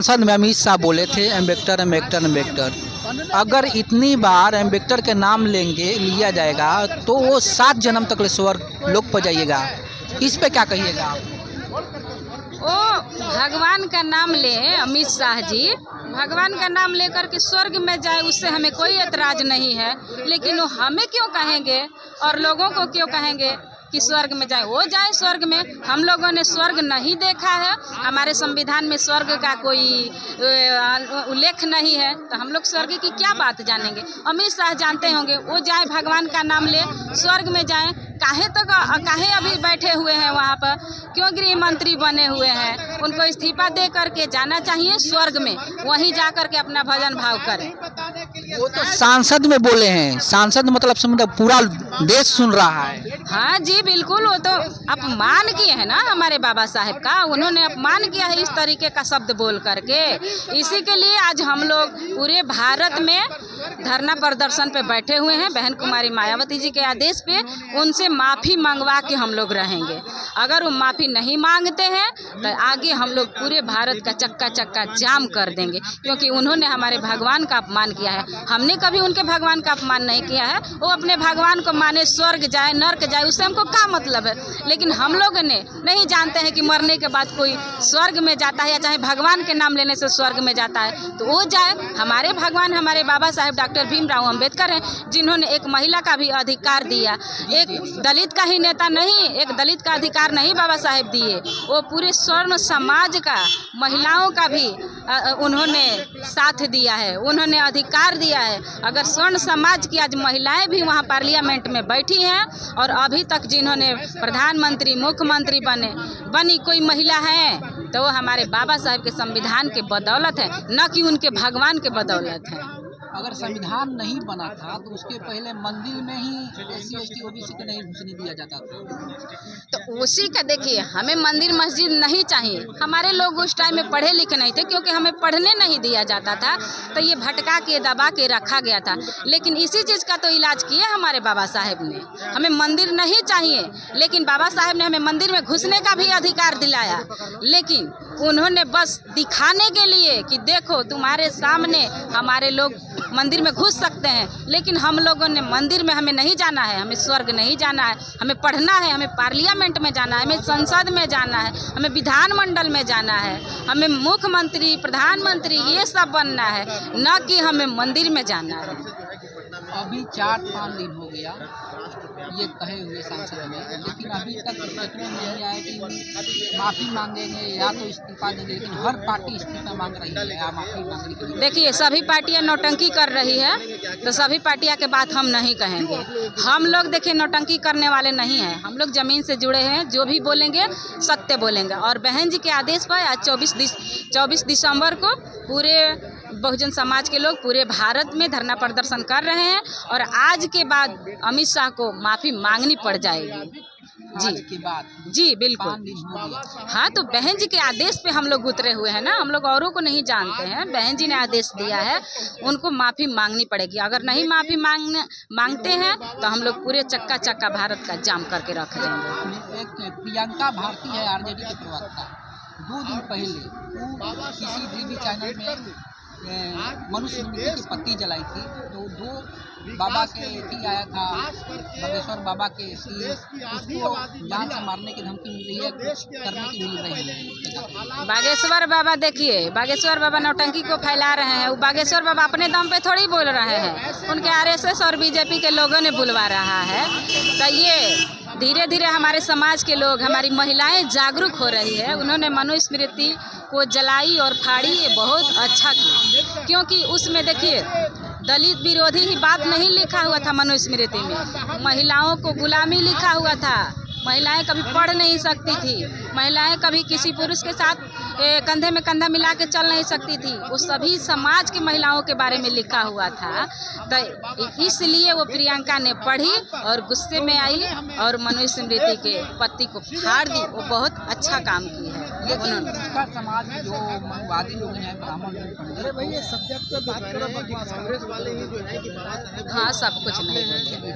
संसद में अमित शाह बोले थे एम्बेक्टर एम्बेक्टर एम्बेक्टर। अगर इतनी बार एम्बेक्टर के नाम लिया जाएगा तो वो 7 जन्म तक स्वर्ग लोक पर जाइएगा। इस पे क्या कहिएगा आप? वो भगवान का नाम ले, अमित शाह जी भगवान का नाम लेकर के स्वर्ग में जाए, उससे हमें कोई एतराज़ नहीं है। लेकिन वो हमें क्यों कहेंगे और लोगों को क्यों कहेंगे कि स्वर्ग में जाए? वो जाए स्वर्ग में। हम लोगों ने स्वर्ग नहीं देखा है, हमारे संविधान में स्वर्ग का कोई उल्लेख नहीं है, तो हम लोग स्वर्ग की क्या बात जानेंगे? अमित शाह जानते होंगे, वो जाए भगवान का नाम ले, स्वर्ग में जाए। काहे अभी बैठे हुए हैं वहाँ पर? क्यों गृह मंत्री बने हुए हैं? उनको इस्तीफा दे करके जाना चाहिए स्वर्ग में, वहीं जा करके अपना भजन भाव करें। वो तो सांसद में बोले हैं, सांसद मतलब पूरा देश सुन रहा है। हाँ जी बिल्कुल, वो तो अपमान किए हैं ना हमारे बाबा साहेब का, उन्होंने अपमान किया है इस तरीके का शब्द बोल करके। इसी के लिए आज हम लोग पूरे भारत में धरना प्रदर्शन पे बैठे हुए हैं। बहन कुमारी मायावती जी के आदेश पे उनसे माफ़ी मंगवा के हम लोग रहेंगे। अगर वो माफ़ी नहीं मांगते हैं तो आगे हम लोग पूरे भारत का चक्का चक्का जाम कर देंगे, क्योंकि उन्होंने हमारे भगवान का अपमान किया है। हमने कभी उनके भगवान का अपमान नहीं किया है। वो अपने भगवान को माने, स्वर्ग जाए नर्क जाए, उससे हमको क्या मतलब है? लेकिन हम लोग ने नहीं जानते हैं कि मरने के बाद कोई स्वर्ग में जाता है या चाहे भगवान के नाम लेने से स्वर्ग में जाता है, तो वो जाए। हमारे भगवान हमारे बाबा साहेब डॉक्टर भीमराव अंबेडकर हैं, जिन्होंने एक महिला का भी अधिकार दिया। एक दलित का ही नेता नहीं, एक दलित का अधिकार नहीं बाबा साहेब दिए, वो पूरे स्वर्ण समाज का, महिलाओं का भी उन्होंने साथ दिया है, उन्होंने अधिकार दिया है। अगर स्वर्ण समाज की आज महिलाएं भी वहाँ पार्लियामेंट में बैठी हैं और अभी तक जिन्होंने प्रधानमंत्री मुख्यमंत्री बनी कोई महिला है, तो वो हमारे बाबा साहेब के संविधान के बदौलत है, न कि उनके भगवान के बदौलत है। अगर संविधान नहीं बना था तो उसके पहले मंदिर में ही SC ST OBC को नहीं घुसने दिया जाता था। तो उसी का देखिए, हमें मंदिर मस्जिद नहीं चाहिए। हमारे लोग उस टाइम में पढ़े लिखे नहीं थे, क्योंकि हमें पढ़ने नहीं दिया जाता था, तो ये भटका के दबा के रखा गया था। लेकिन इसी चीज़ का तो इलाज किए हमारे बाबा साहेब ने। हमें मंदिर नहीं चाहिए, लेकिन बाबा साहेब ने हमें मंदिर में घुसने का भी अधिकार दिलाया। लेकिन उन्होंने बस दिखाने के लिए कि देखो तुम्हारे सामने हमारे लोग मंदिर में घुस सकते हैं, लेकिन हम लोगों ने मंदिर में हमें नहीं जाना है, हमें स्वर्ग नहीं जाना है, हमें पढ़ना है, हमें पार्लियामेंट में जाना है, हमें संसद में जाना है, हमें विधानमंडल में जाना है, हमें मुख्यमंत्री प्रधानमंत्री ये सब बनना है, न कि हमें मंदिर में जाना है। अभी 4-5 दिन हो गया ये कहे हुए सांसद में, लेकिन अभी तक स्टेटमेंट नहीं आया कि माफ़ी मांगेंगे या तो इस्तीफा देंगे। लेकिन हर पार्टी इस्तीफा मांग रही है या माफ़ी मांग रही है। देखिए, सभी पार्टियां नौटंकी कर रही है, तो सभी पार्टियां के बात हम नहीं कहेंगे। हम लोग देखिए नौटंकी करने वाले नहीं हैं, हम लोग ज़मीन से जुड़े हैं। जो भी बोलेंगे सत्य बोलेंगे। और बहन जी के आदेश पर आज 24 दिसंबर को पूरे बहुजन समाज के लोग पूरे भारत में धरना प्रदर्शन कर रहे हैं, और आज के बाद अमित शाह को माफ़ी मांगनी पड़ जाएगी। जी बिल्कुल। हाँ, तो बहन जी के आदेश पे हम लोग उतरे हुए हैं ना, हम लोग औरों को नहीं जानते हैं। बहन जी ने आदेश दिया है, उनको माफ़ी मांगनी पड़ेगी। अगर नहीं माफ़ी मांगते हैं तो हम लोग पूरे चक्का चक्का भारत का जाम करके रख देंगे। एक प्रियंका भारती है RJD के प्रवक्ता, 2 दिन पहले वो किसी टीवी चैनल में मनुस्मृति की पत्ती जलाई थी, तो 2 बाबा के एथी आया था, बागेश्वर बाबा के एथी, उसको जान से मारने की धमकी मिल रही है, कुछ करने की मिल रही है। बागेश्वर बाबा देखिए, बागेश्वर बाबा नौटंकी को फैला रहे हैं। वो बागेश्वर बाबा अपने दम पे थोड़ी बोल रहे हैं, उनके RSS और BJP के लोगों ने बुलवा रहा है। तो ये धीरे धीरे हमारे समाज के लोग, हमारी महिलाएं जागरूक हो रही है। उन्होंने मनुस्मृति को जलाई और फाड़ी, ये बहुत अच्छा किया, क्योंकि उसमें देखिए दलित विरोधी ही बात नहीं लिखा हुआ था मनुस्मृति में। महिलाओं को गुलामी लिखा हुआ था, महिलाएं कभी पढ़ नहीं सकती थी, महिलाएं कभी किसी पुरुष के साथ कंधे में कंधा मिला के चल नहीं सकती थी। वो सभी समाज की महिलाओं के बारे में लिखा हुआ था। तो इसलिए वो प्रियंका ने पढ़ी और गुस्से में आई और मनुस्मृति के पत्ती को फाड़ दी। वो बहुत अच्छा काम की है उन्होंने। समाज में जो मनुवादी लोग हैं, ब्राह्मण लोग, हाँ, सब कुछ नहीं।